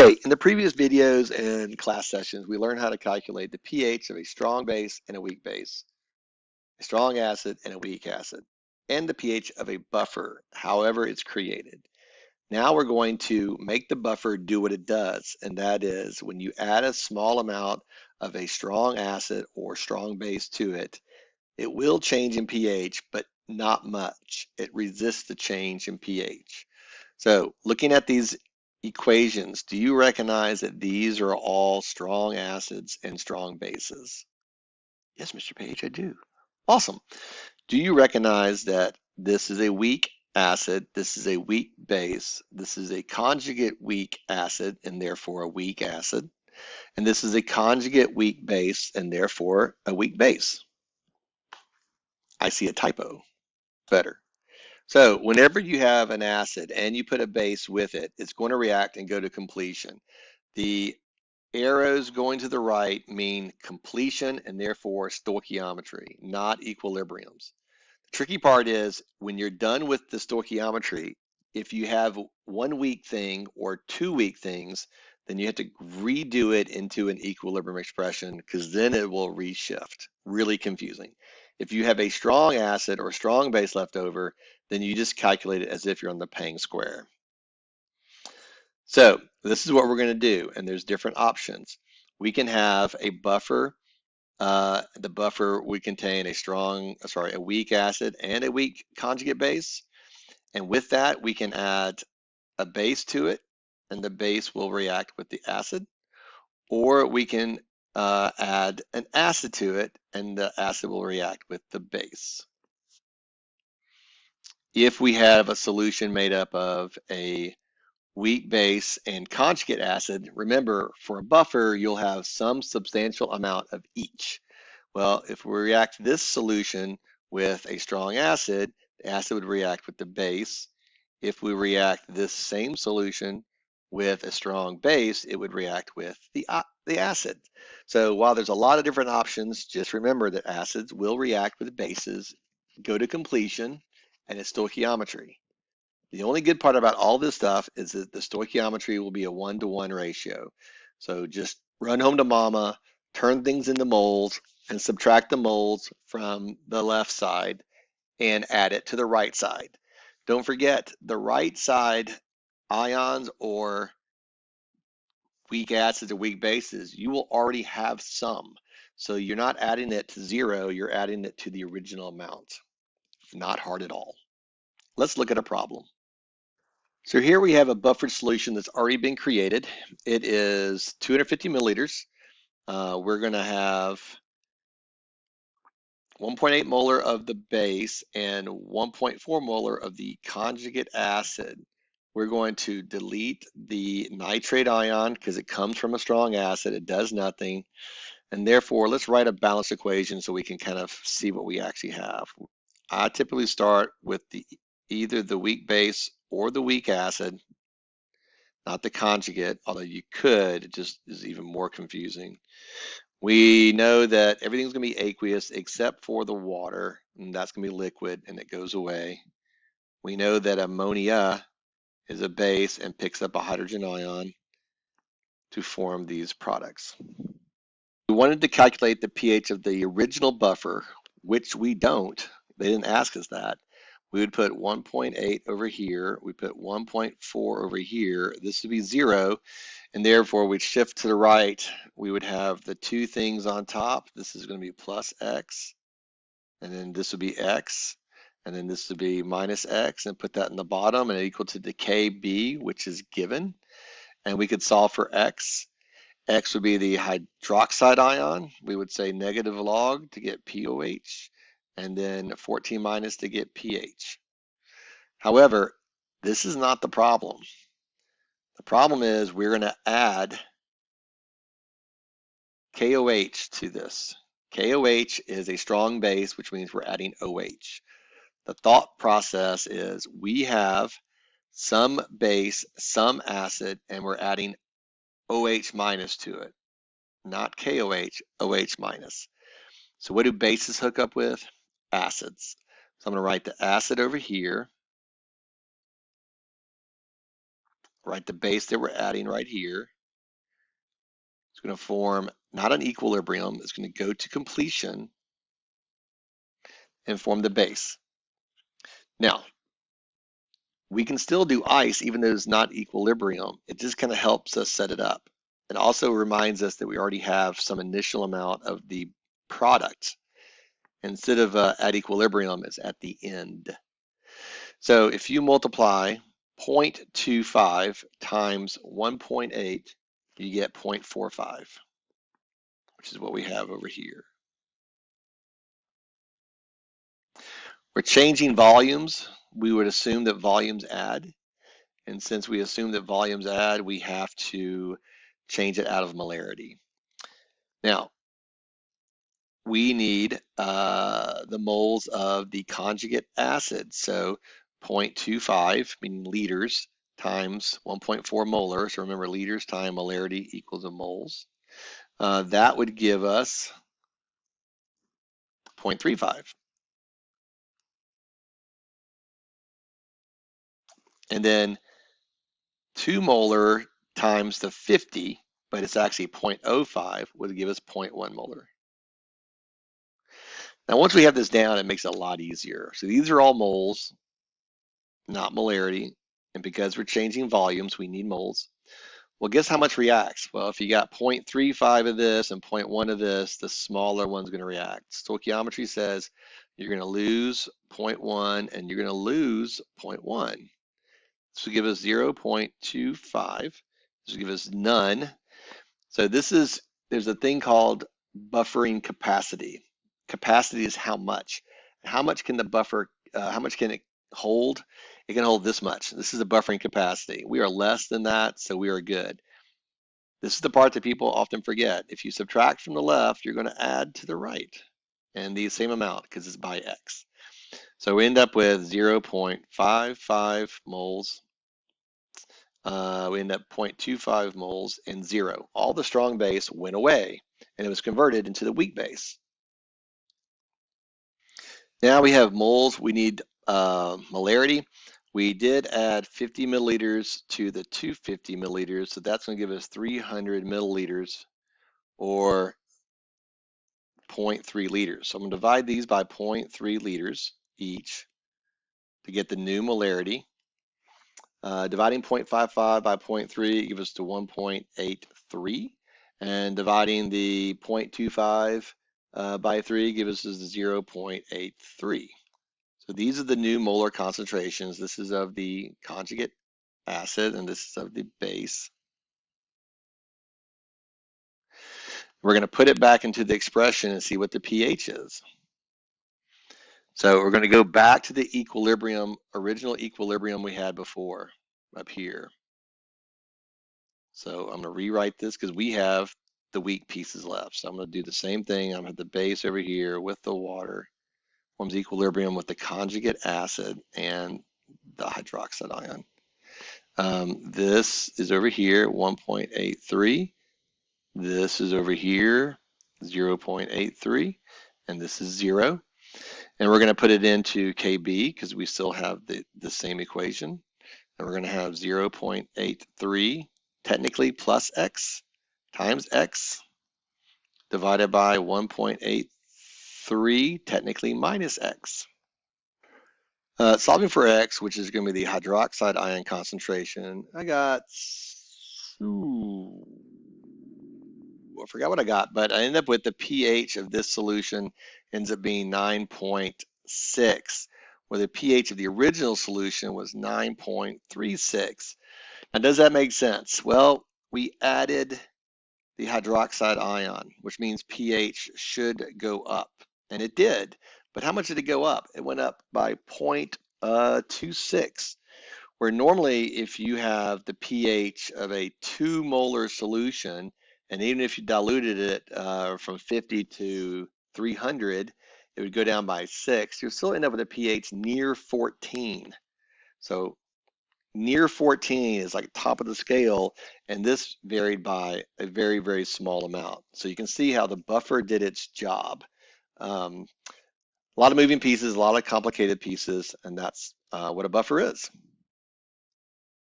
Okay, in the previous videos and class sessions, we learned how to calculate the pH of a strong base and a weak base, a strong acid and a weak acid, and the pH of a buffer, however it's created. Now we're going to make the buffer do what it does, and that is when you add a small amount of a strong acid or strong base to it, it will change in pH, but not much. It resists the change in pH. So looking at these equations, do you recognize that these are all strong acids and strong bases? Yes, Mr. Page, I do. Awesome. Do you recognize that this is a weak acid, this is a weak base, this is a conjugate weak acid and therefore a weak acid, and this is a conjugate weak base and therefore a weak base? I see a typo. Better. So whenever you have an acid and you put a base with it, it's going to react and go to completion. The arrows going to the right mean completion and therefore stoichiometry, not equilibriums. The tricky part is when you're done with the stoichiometry, if you have one weak thing or two weak things, then you have to redo it into an equilibrium expression because then it will reshift. Really confusing. If you have a strong acid or strong base left over, then you just calculate it as if you're on the Pang square. So this is what we're going to do, and there's different options. We can have a buffer. The buffer would contain a weak acid and a weak conjugate base. And with that, we can add a base to it, and the base will react with the acid. Or we can add an acid to it, and the acid will react with the base. If we have a solution made up of a weak base and conjugate acid, remember, for a buffer, you'll have some substantial amount of each. Well, if we react this solution with a strong acid, the acid would react with the base. If we react this same solution with a strong base, it would react with the acid. So while there's a lot of different options, just remember that acids will react with bases, go to completion, and it's stoichiometry. The only good part about all this stuff is that the stoichiometry will be a 1-to-1 ratio. So just run home to mama, turn things into moles, and subtract the moles from the left side and add it to the right side. Don't forget, the right side ions or weak acids or weak bases, you will already have some. So you're not adding it to 0, you're adding it to the original amount. Not hard at all. Let's look at a problem. So here we have a buffered solution that's already been created. It is 250 milliliters. We're going to have 1.8 molar of the base and 1.4 molar of the conjugate acid. We're going to delete the nitrate ion because it comes from a strong acid. It does nothing. And therefore, let's write a balanced equation so we can kind of see what we actually have. I typically start with either the weak base or the weak acid, not the conjugate, although you could, it just is even more confusing. We know that everything's going to be aqueous except for the water, and that's going to be liquid, and it goes away. We know that ammonia is a base and picks up a hydrogen ion to form these products. We wanted to calculate the pH of the original buffer, which we don't. They didn't ask us that. We would put 1.8 over here. We put 1.4 over here. This would be 0. And therefore, we'd shift to the right. We would have the two things on top. This is going to be plus x. And then this would be x. And then this would be minus x. And put that in the bottom and equal to the Kb, which is given. And we could solve for x. X would be the hydroxide ion. We would say negative log to get POH. And then 14 minus to get pH. However, this is not the problem. The problem is we're going to add KOH to this. KOH is a strong base, which means we're adding OH. The thought process is we have some base, some acid, and we're adding OH minus to it. Not KOH, OH minus. So what do bases hook up with? Acids. So I'm going to write the acid over here. Write the base that we're adding right here. It's going to form not an equilibrium. It's going to go to completion and form the base. Now, we can still do ice even though it's not equilibrium. It just kind of helps us set it up. It also reminds us that we already have some initial amount of the product. Instead of at equilibrium, it's at the end. So if you multiply 0.25 times 1.8, you get 0.45, which is what we have over here. We're changing volumes. We would assume that volumes add. And since we assume that volumes add, we have to change it out of molarity. Now, we need the moles of the conjugate acid. So 0.25, meaning liters, times 1.4 molar. So remember, liters times molarity equals a moles. That would give us 0.35. And then 2 molar times the 50, but it's actually 0.05, would give us 0.1 molar. Now, once we have this down, it makes it a lot easier. So these are all moles, not molarity. And because we're changing volumes, we need moles. Well, guess how much reacts? Well, if you got 0.35 of this and 0.1 of this, the smaller one's going to react. Stoichiometry says you're going to lose 0.1 and you're going to lose 0.1. This will give us 0.25. This will give us none. So there's a thing called buffering capacity. Capacity is how much. How much can the buffer, how much can it hold? It can hold this much. This is the buffering capacity. We are less than that, so we are good. This is the part that people often forget. If you subtract from the left, you're going to add to the right, and the same amount because it's by x. So we end up with 0.55 moles. We end up 0.25 moles and 0. All the strong base went away, and it was converted into the weak base. Now we have moles. We need molarity. We did add 50 milliliters to the 250 milliliters, so that's going to give us 300 milliliters, or 0.3 liters. So I'm going to divide these by 0.3 liters each to get the new molarity. Dividing 0.55 by 0.3 gives us to 1.83, and dividing the 0.25 by 3 gives us 0.83. So these are the new molar concentrations. This is of the conjugate acid, and this is of the base. We're going to put it back into the expression and see what the pH is. So we're going to go back to the equilibrium, original equilibrium we had before up here. So I'm going to rewrite this because we have the weak pieces left. So I'm going to do the same thing. I'm going to have the base over here with the water, forms equilibrium with the conjugate acid and the hydroxide ion. This is over here, 1.83. This is over here, 0.83, and this is 0. And we're going to put it into KB because we still have the same equation. And we're going to have 0.83 technically plus x times x divided by 1.83 technically minus x. Solving for x, which is going to be the hydroxide ion concentration, I got, I forgot what I got, but I ended up with the pH of this solution ends up being 9.6, where the pH of the original solution was 9.36. Now, does that make sense? Well, we added the hydroxide ion, which means pH should go up, and it did. But how much did it go up? It went up by 0.26, where normally if you have the pH of a 2 molar solution, and even if you diluted it from 50 to 300, it would go down by 6. You'll still end up with a pH near 14. So near 14 is like top of the scale, and this varied by a very, very small amount. So you can see how the buffer did its job. A lot of moving pieces, a lot of complicated pieces, and that's what a buffer is.